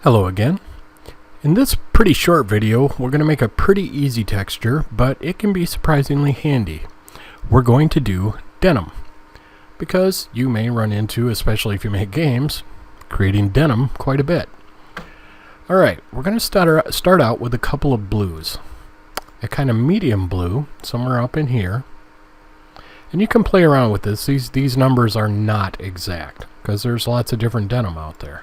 Hello again. In this pretty short video, we're going to make a pretty easy texture, but it can be surprisingly handy. We're going to do denim, because you may run into, especially if you make games, creating denim quite a bit. Alright, we're going to start out with a couple of blues. A kind of medium blue, somewhere up in here. And you can play around with this. These numbers are not exact, because there's lots of different denim out there.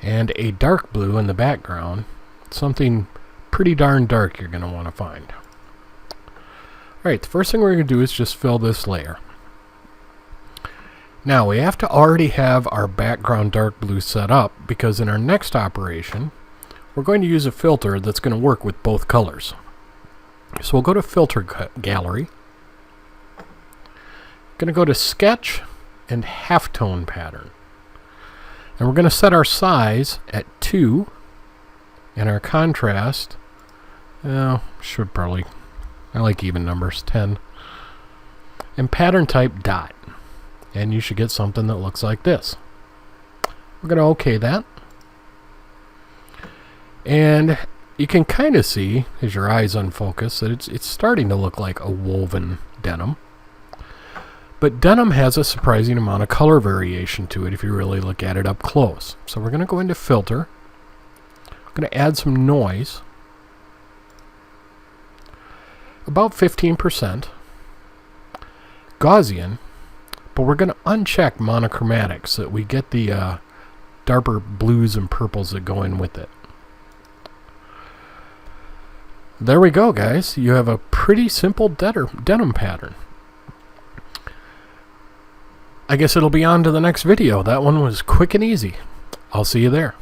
And a dark blue in the background, something pretty darn dark you're going to want to find. Alright, the first thing we're going to do is just fill this layer. Now we have to already have our background dark blue set up, because in our next operation we're going to use a filter that's going to work with both colors. So we'll go to Filter Gallery, going to go to Sketch and Halftone Pattern. And we're going to set our size at 2 and our contrast, I like even numbers, 10. And pattern type dot. And you should get something that looks like this. We're going to OK that. And you can kind of see, as your eyes unfocus, that it's starting to look like a woven denim. But denim has a surprising amount of color variation to it if you really look at it up close. So we're going to go into Filter. We're going to add some noise. About 15%. Gaussian. But we're going to uncheck monochromatic so that we get the darker blues and purples that go in with it. There we go, guys. You have a pretty simple denim pattern. I guess it'll be on to the next video. That one was quick and easy. I'll see you there.